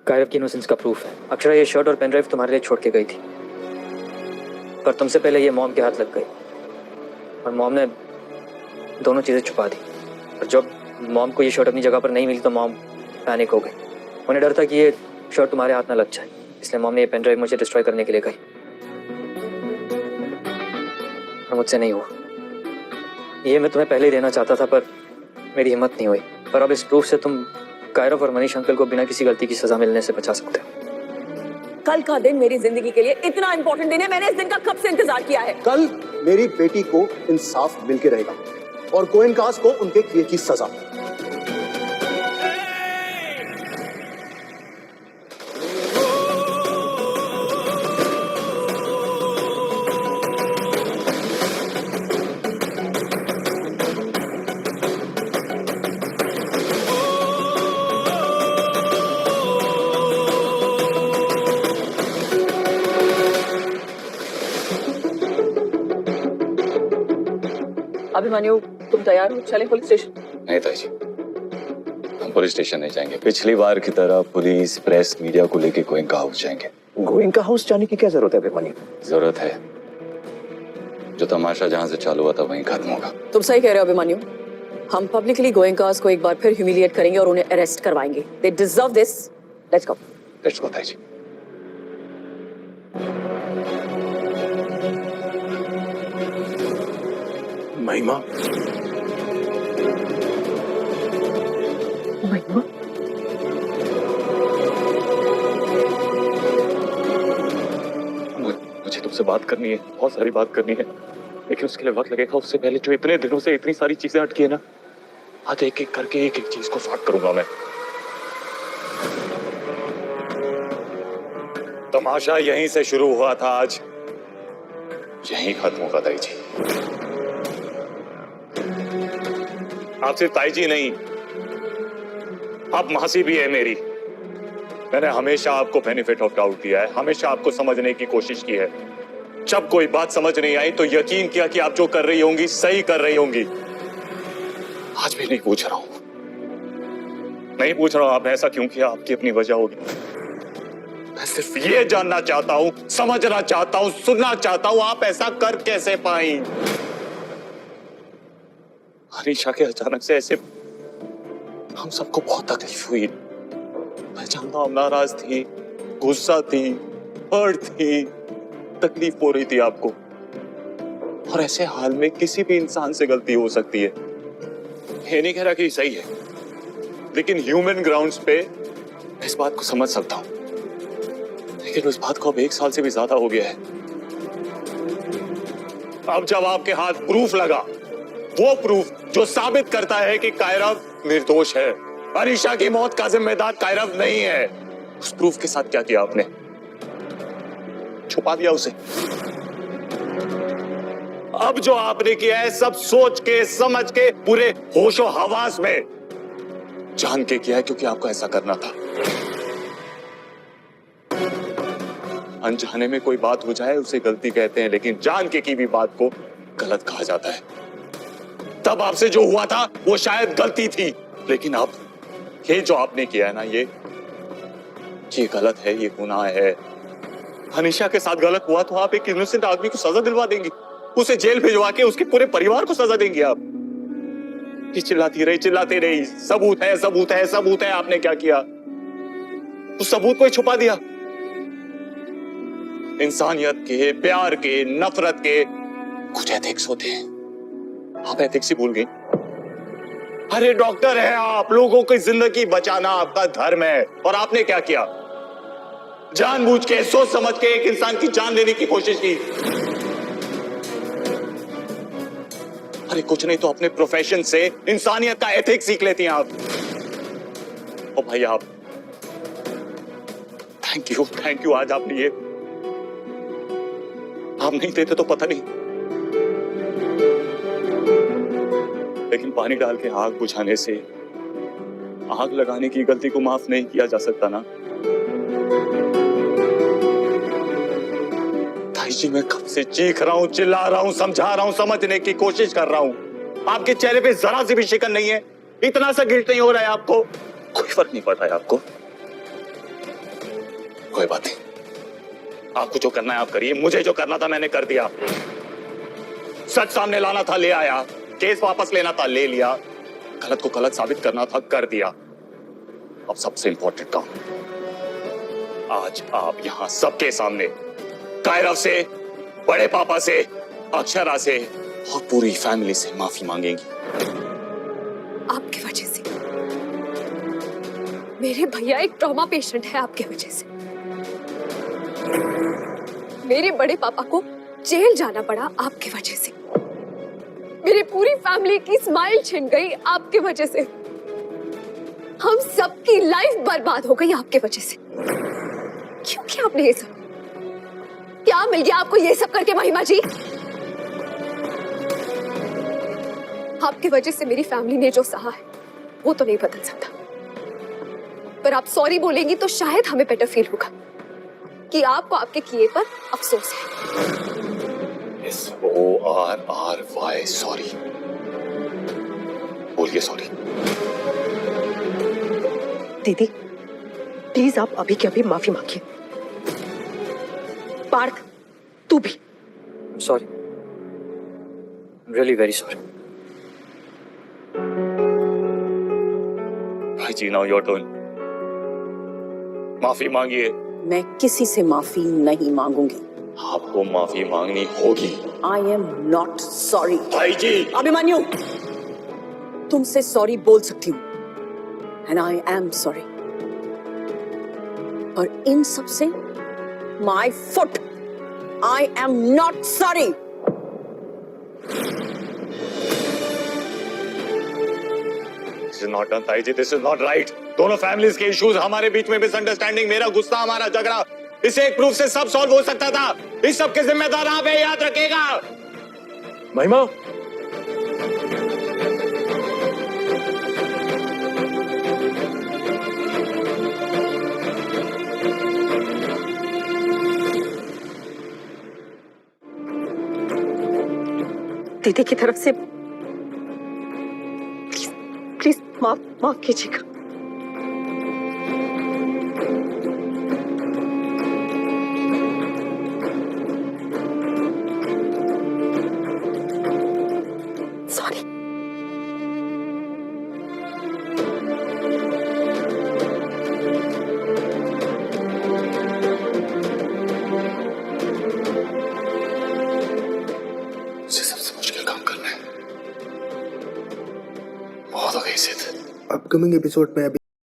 कायरव की इनोसेंस का प्रूफ है। अक्षरा ये शर्ट और पेन ड्राइव तुम्हारे लिए छोड़ के गई थी, पर तुमसे पहले ये मॉम के हाथ लग गई और मॉम ने दोनों चीजें छुपा दी। और जब मॉम को ये शर्ट अपनी जगह पर नहीं मिली तो मॉम पैनिक हो गई। उन्हें डर था कि ये शर्ट तुम्हारे हाथ ना लग जाए, इसलिए मॉम ने ये पेन ड्राइव मुझे डिस्ट्रॉय करने के लिए कही, और मुझसे नहीं हुआ। ये मैं तुम्हें पहले ही देना चाहता था, पर मेरी हिम्मत नहीं हुई। पर अब इस प्रूफ से तुम कायरव और मनीष अंकल को बिना किसी गलती की सजा मिलने से बचा सकते हो। कल का दिन मेरी जिंदगी के लिए इतना इंपॉर्टेंट दिन है, मैंने इस दिन का कब से इंतजार किया है। कल मेरी बेटी को इंसाफ मिलके रहेगा और गोयनकाज को उनके किए की सजा। अभिमन्यु, तुम तैयार हो? चलें पुलिस स्टेशन? नहीं ताई जी, हम पुलिस स्टेशन नहीं जाएंगे। पिछली बार की तरह पुलिस, प्रेस, मीडिया को लेके गोयनका हाउस जाएंगे। गोयनका हाउस जाने की क्या जरूरत है अभिमन्यु? जरूरत है। जो तमाशा जहां से चालू हुआ था वहीं खत्म होगा। तुम सही कह रहे हो अभिमन्यु। हम पब्लिकली गोयनकास को एक बार फिर ह्यूमिलिएट करेंगे और उन्हें अरेस्ट करवाएंगे। They deserve this. Let's go. Let's go ताई जी। महिमा, महिमा, मुझे तुमसे बात करनी है, बहुत सारी बात करनी है, लेकिन उसके लिए वक्त लगेगा। उससे पहले जो इतने दिनों से इतनी सारी चीजें अटकी है ना, आज एक एक करके एक एक चीज को सॉर्ट करूंगा मैं। तमाशा यहीं से शुरू हुआ था, आज यहीं खत्म होगा ताई जी। आप सिर्फ ताई जी नहीं, आप मासी भी है मेरी। मैंने हमेशा आपको बेनिफिट ऑफ डाउट दिया है, हमेशा आपको समझने की कोशिश की है। जब कोई बात समझ नहीं आई तो यकीन किया कि आप जो कर रही होंगी सही कर रही होंगी। आज भी नहीं पूछ रहा हूं, नहीं पूछ रहा हूं आपने ऐसा क्यों किया, आपकी अपनी वजह होगी। मैं सिर्फ ये जानना चाहता हूं, समझना चाहता हूं, सुनना चाहता हूं, आप ऐसा कर कैसे पाई। अनीशा के अचानक से ऐसे हम सबको बहुत तकलीफ हुई। मैं जानता हूं नाराज थी, गुस्सा थी, हर्ट थी, तकलीफ हो रही थी आपको। और ऐसे हाल में किसी भी इंसान से गलती हो सकती है। ये नहीं कह रहा कि सही है, लेकिन ह्यूमन ग्राउंड्स पे मैं इस बात को समझ सकता हूं। लेकिन उस बात को अब 1 साल से भी ज्यादा हो गया है। अब जब आपके हाथ प्रूफ लगा, वो प्रूफ जो साबित करता है कि कायरव निर्दोष है, अनीशा की मौत का जिम्मेदार कायरव नहीं है, उस प्रूफ के साथ क्या किया आपने? छुपा दिया उसे। अब जो आपने किया है सब सोच के समझ के पूरे होशो हवास में जान के किया है, क्योंकि आपको ऐसा करना था। अनजाने में कोई बात हो जाए उसे गलती कहते हैं, लेकिन जान के की भी बात को गलत कहा जाता है। तब आपसे जो हुआ था वो शायद गलती थी, लेकिन अब ये जो आपने किया है ना, ये गलत है, ये गुनाह है। अनीशा के साथ गलत हुआ तो आप एक इनोसेंट आदमी को सजा दिलवा देंगे, उसे जेल भिजवा के उसके पूरे परिवार को सजा देंगे आप। ये चिल्लाती रही, सबूत है, सबूत है, सबूत है। आपने क्या किया? उस सबूत को ही छुपा दिया। इंसानियत के, प्यार के, नफरत के कुछ एथिक्स होते हैं, आप एथिक्स ही भूल गई। अरे डॉक्टर है आप, लोगों की जिंदगी बचाना आपका धर्म है, और आपने क्या किया? जानबूझ के, सोच समझ के एक इंसान की जान लेने की कोशिश की। अरे कुछ नहीं तो अपने प्रोफेशन से इंसानियत का एथिक्स सीख लेती हैं आप। ओ भाई आप, थैंक यू। आज आपने ये, आप नहीं देते तो पता नहीं, लेकिन पानी डाल के आग बुझाने से आग लगाने की गलती को माफ नहीं किया जा सकता ना। ताई जी, मैं कब से चीख रहा हूं, चिल्ला रहा हूं, समझा रहा हूं, समझने की कोशिश कर रहा हूं। आपके चेहरे पे जरा सी भी शिकन नहीं है, इतना सा गिल्ट नहीं हो रहा है आपको? कोई फर्क नहीं पड़ रहा है आपको? कोई बात नहीं, आपको जो करना है आप करिए। मुझे जो करना था मैंने कर दिया। सच सामने लाना था, ले आया। केस वापस लेना था, ले लिया। गलत को गलत साबित करना था, कर दिया। अब सबसे इंपॉर्टेंट काम, आज आप यहां सबके सामने कायरव से, बड़े पापा से, अक्षरा से और पूरी फैमिली से माफी मांगेंगी। आपकी वजह से मेरे भैया एक ट्रॉमा पेशेंट है, आपके वजह से मेरे बड़े पापा को जेल जाना पड़ा, आपके वजह से मेरी पूरी फैमिली की स्माइल छिन गई, आपके वजह से हम सबकी लाइफ बर्बाद हो गई, आपके वजह से। क्यों किया आपने ये सब? क्या मिल गया आपको ये सब करके महिमा जी? आपकी वजह से मेरी फैमिली ने जो सहा है वो तो नहीं बदल सकता, पर आप सॉरी बोलेंगी तो शायद हमें बेटर फील होगा कि आपको आपके किए पर अफसोस है। SORRY, sorry. बोलिए सॉरी। दीदी प्लीज आप अभी के अभी माफी मांगिए। पार्थ तू भी। Sorry, really very sorry. भाई जी, नाउ योर टर्न। माफी मांगिए। मैं किसी से माफी नहीं मांगूंगी। आपको माफी मांगनी होगी। I am not sorry. भाई जी, अभिमन्यु, तुमसे सॉरी बोल सकती हूँ, एंड आई एम सॉरी। और इन सब से my foot, I am not sorry. This is not done ताई जी, दिस इज नॉट राइट। दोनों फैमिलीज के इश्यूज, हमारे बीच में मिसअंडरस्टैंडिंग, मेरा गुस्सा, हमारा झगड़ा, इसे एक प्रूफ से सब सॉल्व हो सकता था। इस सब के जिम्मेदार आप हैं, याद रखिएगा। महिमा, दीदी की तरफ से प्लीज माफ कीजिएगा। सॉरी। मुझे सबसे मुश्किल काम करना है। बहुत हो गई सिद्ध। अपकमिंग एपिसोड में अभी